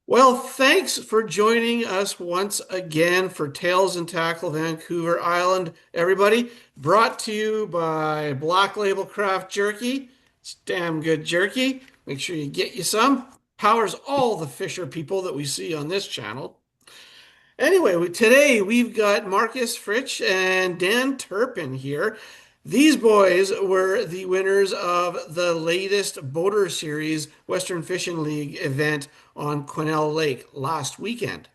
Well, thanks for joining us once again for Tales and Tackle Vancouver Island, everybody. Brought to you by Black Label Craft Jerky. It's damn good jerky. Make sure you get you some. Powers all the fisher people that we see on this channel. Anyway, today we've got Marcus Fritsch and Dan Turpin here. These boys were the winners of the latest Boater Series Western Fishing League event on Quennell Lake last weekend.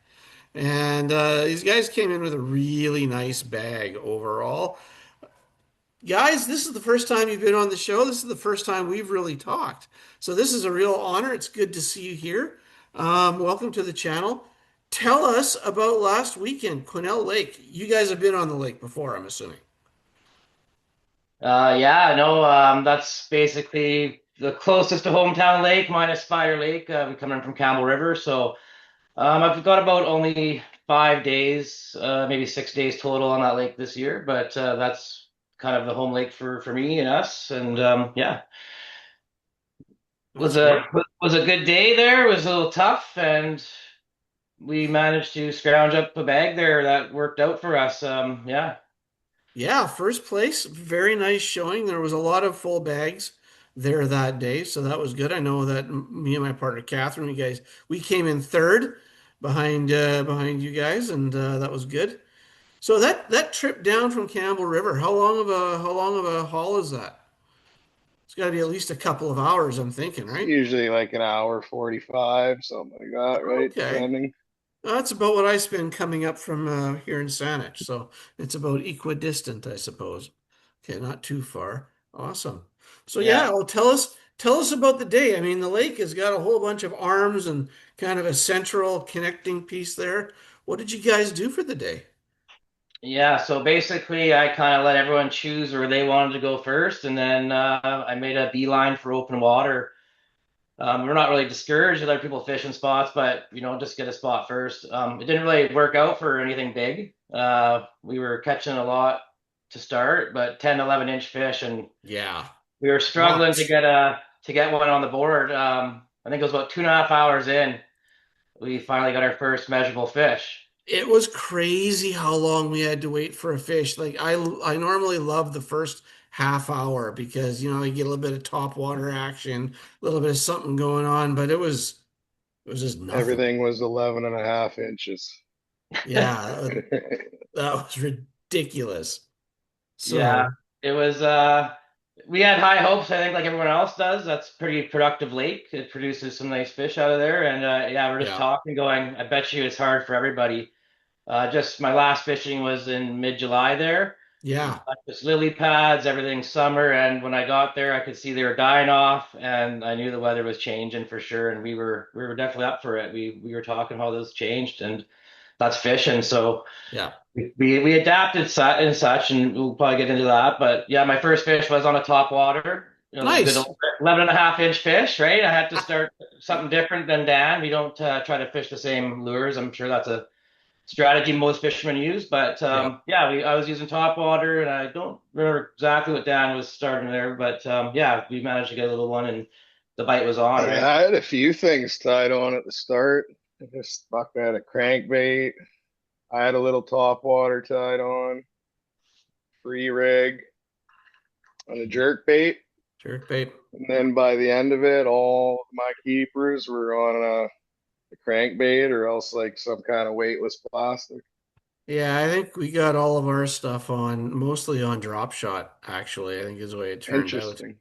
And these guys came in with a really nice bag overall. Guys, this is the first time you've been on the show. This is the first time we've really talked. So this is a real honor. It's good to see you here. Welcome to the channel. Tell us about last weekend, Quennell Lake. You guys have been on the lake before, I'm assuming. Yeah, no, that's basically the closest to hometown lake minus Spider Lake. We come in from Campbell River, so I've got about only 5 days, maybe 6 days total on that lake this year. But that's kind of the home lake for me and us. And yeah, That's great. was a good day there. It was a little tough, and we managed to scrounge up a bag there that worked out for us. Yeah. Yeah, first place, very nice showing. There was a lot of full bags there that day, so that was good. I know that me and my partner Catherine, we came in third behind you guys, and that was good. So that trip down from Campbell River, how long of a haul is that? It's got to be at least a couple of hours, I'm thinking, It's right? usually like an hour 45, something like that, right? Okay. Depending. That's about what I spend coming up from here in Saanich. So it's about equidistant, I suppose. Okay, not too far. Awesome. So yeah, Yeah. well, tell us about the day. I mean, the lake has got a whole bunch of arms and kind of a central connecting piece there. What did you guys do for the day? Yeah, so basically, I kind of let everyone choose where they wanted to go first, and then I made a beeline for open water. We're not really discouraged with other people fishing spots, but just get a spot first. It didn't really work out for anything big. We were catching a lot to start, but 10, 11-inch fish, and Yeah, we were struggling lots. to get one on the board. I think it was about 2.5 hours in, we finally got our first measurable fish. It was crazy how long we had to wait for a fish. Like I normally love the first half hour because you get a little bit of top water action, a little bit of something going on, but it was just nothing. Everything was 11 and a half inches. Yeah, that was ridiculous. Yeah, So, it was we had high hopes, I think, like everyone else does. That's pretty productive lake. It produces some nice fish out of there. And yeah, we're just yeah. talking, going, I bet you it's hard for everybody. Just my last fishing was in mid-July there. Yeah. Just lily pads, everything summer. And when I got there, I could see they were dying off, and I knew the weather was changing for sure. And we were definitely up for it. We were talking how this changed, and that's fishing. So Yeah. we adapted and such, and we'll probably get into that. But yeah, my first fish was on a top water, a good Nice. 11 and a half inch fish, right? I had to start something different than Dan. We don't try to fish the same lures. I'm sure that's a strategy most fishermen use. But Yeah. yeah, I was using top water, and I don't remember exactly what Dan was starting there. But yeah, we managed to get a little one, and the bite was on, Yeah, right? I had a few things tied on at the start. I just stuck at a crankbait. I had a little top water tied on, free rig, and a jerk bait. Sure, babe. And then by the end of it, all of my keepers were on a crankbait or else like some kind of weightless plastic. Yeah, I think we got all of our stuff on mostly on drop shot, actually, I think is the way it turned out. Interesting.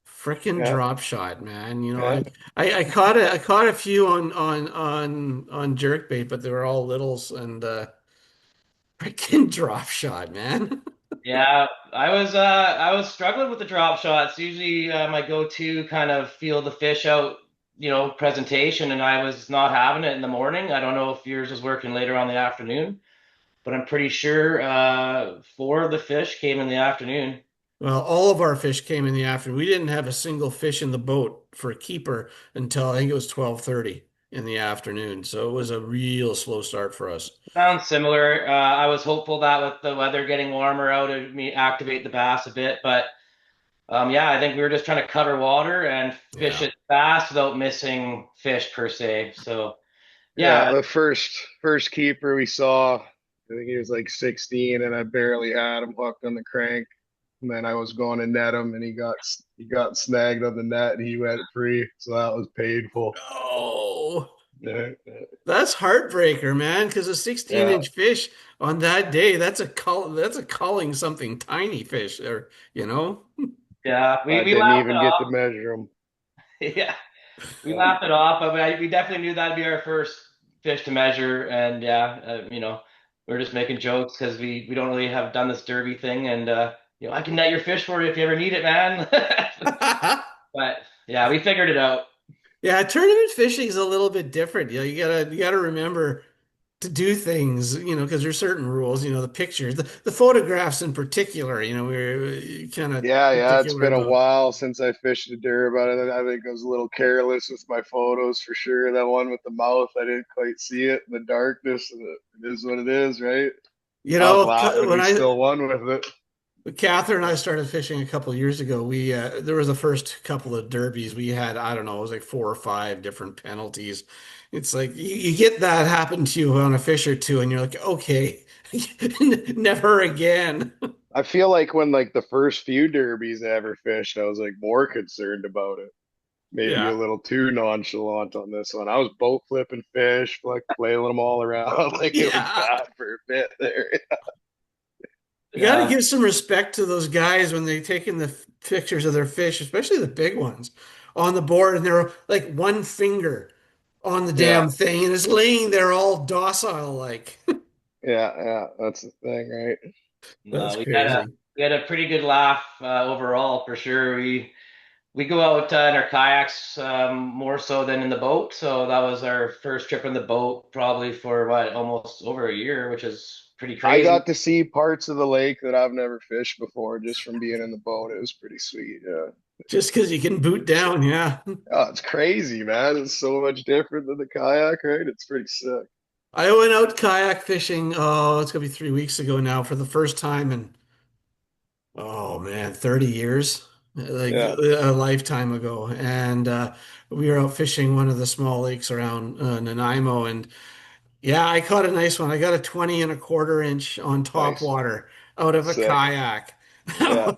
Frickin' Yeah, drop shot, man. yeah. I caught a few on jerkbait, but they were all littles and frickin' drop shot, man. Yeah, I was struggling with the drop shots. Usually my go-to kind of feel the fish out, presentation, and I was not having it in the morning. I don't know if yours was working later on in the afternoon, but I'm pretty sure four of the fish came in the afternoon. Well, all of our fish came in the afternoon. We didn't have a single fish in the boat for a keeper until I think it was 12:30 in the afternoon. So it was a real slow start for us. Sounds similar. I was hopeful that with the weather getting warmer out, it would activate the bass a bit, but yeah, I think we were just trying to cover water and fish Yeah. it fast without missing fish per se. So. Yeah, Yeah, the first keeper we saw, I think he was like 16, and I barely had him hooked on the crank. And then I was going to net him, and he got snagged on the net, and he went free. So that was painful. Oh, Yeah, that's heartbreaker, man, because a yeah. 16-inch fish on that day, that's a calling something tiny fish or, you know? yeah, I we didn't laughed it even get to off. measure him. Yeah, we Yeah, laughed it off, but we definitely knew that'd be our first fish to measure, and yeah, we're just making jokes because we don't really have done this derby thing, and I can net your fish for you if you ever need it, man. But yeah, we figured it out. Yeah, tournament fishing is a little bit different. You gotta remember to do things, because there's certain rules, the pictures, the photographs in particular, we're kind of yeah. It's particular been a about. while since I fished a derb. I think I was a little careless with my photos for sure. That one with the mouth, I didn't quite see it in the darkness. And it is what it is, right? I was laughing. When We still won with it. Catherine and I started fishing a couple of years ago, we there was the first couple of derbies we had, I don't know, it was like 4 or 5 different penalties. It's like you get that happen to you on a fish or two, and you're like, okay, never again. I feel like when like the first few derbies I ever fished, I was like more concerned about it. Maybe a Yeah. little too nonchalant on this one. I was boat flipping fish, like flailing them all around. Like it was Yeah. bad for a bit there. You got to Yeah, give some respect to those guys when they taking the pictures of their fish, especially the big ones, on the board, and they're like one finger on the Yeah, damn thing, and it's laying there all docile like. yeah. That's the thing, right? That's no, crazy. we had a pretty good laugh overall for sure. We go out in our kayaks more so than in the boat. So that was our first trip in the boat, probably for what, almost over a year, which is pretty I crazy. got to see parts of the lake that I've never fished before just from being in the boat. It was pretty sweet. Yeah. Just because you can boot down, yeah. Oh, it's crazy, man. It's so much different than the kayak, right? It's pretty sick. I went out kayak fishing, oh, it's gonna be 3 weeks ago now for the first time in, oh man, 30 years, like Yeah, a lifetime ago. And we were out fishing one of the small lakes around Nanaimo, and yeah, I caught a nice one. I got a 20 1/4 inch on top nice. water out of a Sick. kayak. Yeah.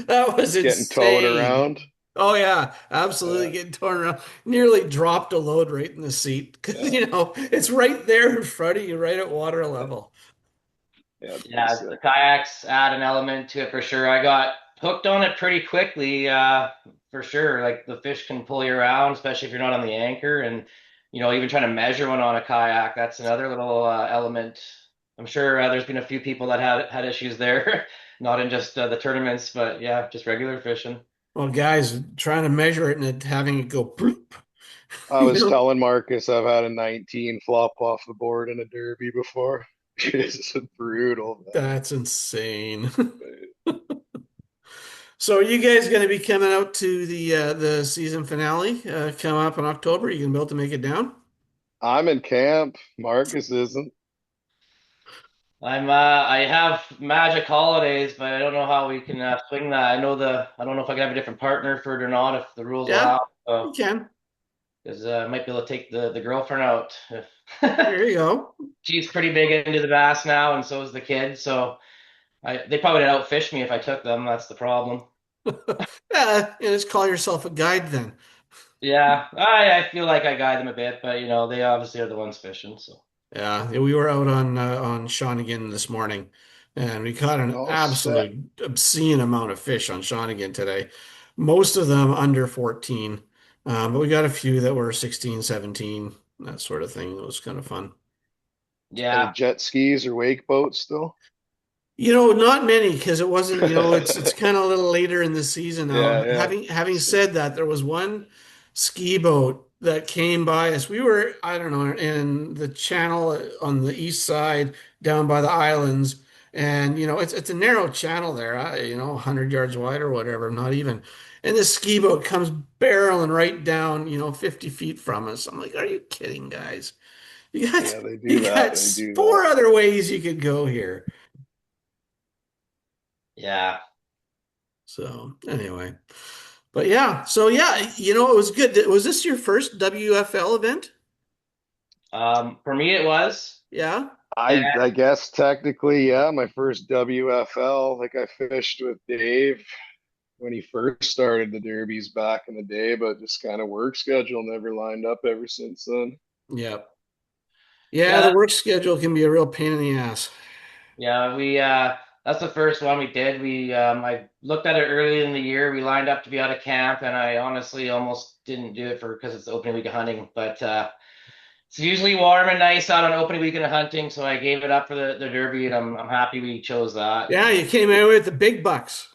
That was Getting towed insane. around. Oh yeah, absolutely Yeah, getting torn around. Nearly dropped a load right in the seat because yeah, it's right there in front of you, right at water yeah. level. Yeah, it's pretty Yeah, the sick. kayaks add an element to it for sure. I got hooked on it pretty quickly, for sure. Like the fish can pull you around, especially if you're not on the anchor, and even trying to measure one on a kayak, that's another little element. I'm sure there's been a few people that had issues there, not in just the tournaments, but yeah, just regular fishing. Well, guys, trying to measure it and having it go bloop, I you was know, telling Marcus I've had a 19 flop off the board in a derby before. It's brutal, that's insane. man. So, are you guys going to be coming out to the season finale come up in October? You gonna be able to make it down? I'm in camp. Marcus isn't. I have magic holidays, but I don't know how we can swing that. I don't know if I can have a different partner for it or not, if the rules Yeah, allow. you So, can. because I might be able to take the girlfriend out. There you go. She's pretty big into the bass now, and so is the kid. So they probably would outfish me if I took them. That's the problem. Yeah, and just call yourself a guide then. Yeah, I feel like I guide them a bit, but they obviously are the ones fishing. So Yeah, we were out on Shawnigan this morning, and we caught an Oh, sick. absolute obscene amount of fish on Shawnigan today. Most of them under 14, but we got a few that were 16, 17, that sort of thing. It was kind of fun. Any yeah, jet skis or wake boats still? Not many because it wasn't, it's kind of a little later in the season now. Yeah, yeah. Having So, said that, there was one ski boat that came by us. We were, I don't know, in the channel on the east side down by the islands, and it's a narrow channel there, 100 yards wide or whatever, not even. And this ski boat comes barreling right down, 50 feet from us. I'm like, are you kidding, guys? You got yeah, they do you that. got They do that. four other ways you could go here. yeah. So anyway, but yeah, so yeah, it was good. Was this your first WFL event? For me, it was. Yeah. And I guess technically, yeah, my first WFL. Like I fished with Dave when he first started the derbies back in the day, but just kind of work schedule never lined up ever since then. Yeah. Yeah, yeah, the work schedule can be a real pain in the ass. yeah, we that's the first one we did. I looked at it early in the year. We lined up to be out of camp, and I honestly almost didn't do it for because it's the opening week of hunting. But it's usually warm and nice out on opening weekend of hunting, so I gave it up for the Derby, and I'm happy we chose that. Yeah, you came out with the big bucks.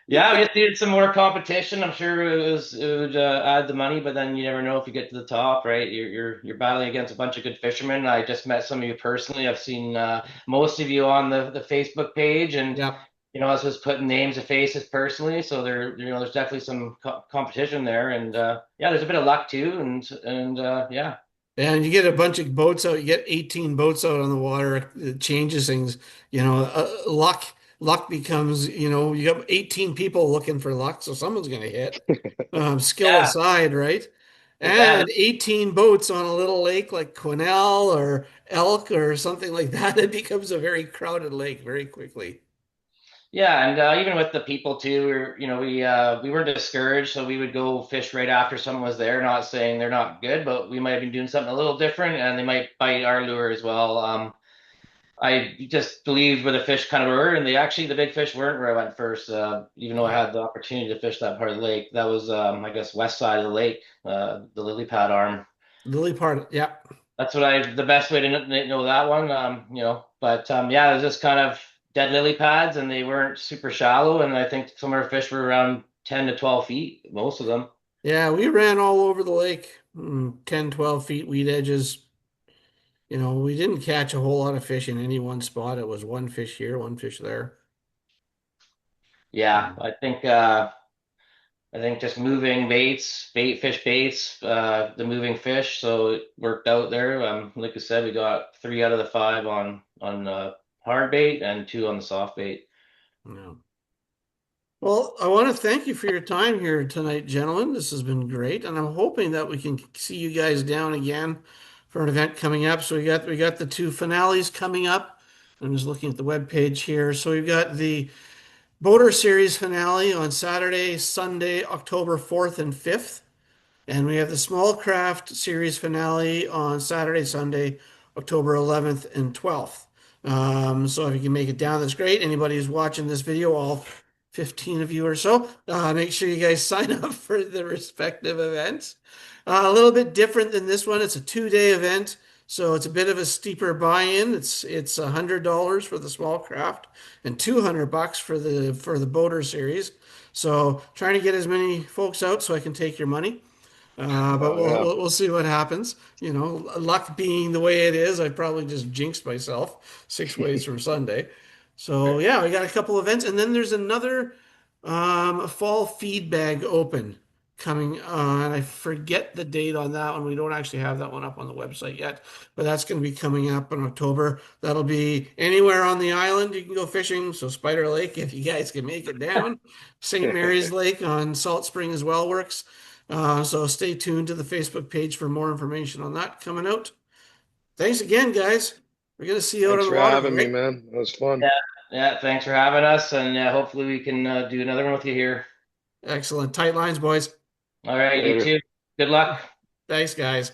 Yeah, we just needed some more competition. I'm sure it would add the money, but then you never know if you get to the top, right? You're battling against a bunch of good fishermen. I just met some of you personally. I've seen most of you on the Facebook page, and Yep. I was just putting names and faces personally. So there's definitely some competition there, and yeah, there's a bit of luck too, and yeah. And you get a bunch of boats out, you get 18 boats out on the water, it changes things. Luck becomes, you got 18 people looking for luck, so someone's going to hit. Skill Yeah, aside, right? yeah, And 18 boats on a little lake like Quennell or Elk or something like that, it becomes a very crowded lake very quickly. yeah, and even with the people too, we weren't discouraged, so we would go fish right after someone was there. Not saying they're not good, but we might have been doing something a little different, and they might bite our lure as well. I just believed where the fish kind of were, and the big fish weren't where I went first. Even though I Yeah. had the opportunity to fish that part of the lake, that was I guess west side of the lake, the lily pad arm. Lily part, yeah. That's the best way to know that one. But yeah, it was just kind of dead lily pads, and they weren't super shallow. And I think some of our fish were around 10 to 12 feet, most of them. Yeah, we ran all over the lake, 10, 12 feet weed edges. We didn't catch a whole lot of fish in any one spot. It was one fish here, one fish there. Yeah, I think just moving fish baits, the moving fish. So it worked out there. Like I said, we got 3 out of the 5 on hard bait and 2 on the soft bait. Yeah. Well, I want to thank you for your time here tonight, gentlemen. This has been great, and I'm hoping that we can see you guys down again for an event coming up. So we got the two finales coming up. I'm just looking at the web page here. So we've got the Boater Series finale on Saturday, Sunday, October 4th and 5th. And we have the Small Craft Series finale on Saturday, Sunday, October 11th and 12th. So if you can make it down, that's great. Anybody who's watching this video, all 15 of you or so, make sure you guys sign up for the respective events. A little bit different than this one. It's a 2-day event, so it's a bit of a steeper buy-in. It's $100 for the small craft and $200 for the boater series. So trying to get as many folks out so I can take your money. But Oh we'll, yeah. we'll we'll see what happens. Luck being the way it is, I probably just jinxed myself 6 ways from Sunday. So yeah, we got a couple events, and then there's another fall feed bag open coming on. I forget the date on that one. We don't actually have that one up on the website yet, but that's going to be coming up in October. That'll be anywhere on the island you can go fishing. So Spider Lake, if you guys can make it down, St. Mary's Lake on Salt Spring as well works. So stay tuned to the Facebook page for more information on that coming out. Thanks again, guys. We're gonna see you out on Thanks the for water, all having me, right? man. That was fun. Yeah, yeah. Thanks for having us, and hopefully we can do another one with you here. Excellent. Tight lines, boys. All right, you Later. too. Good luck. Thanks, guys.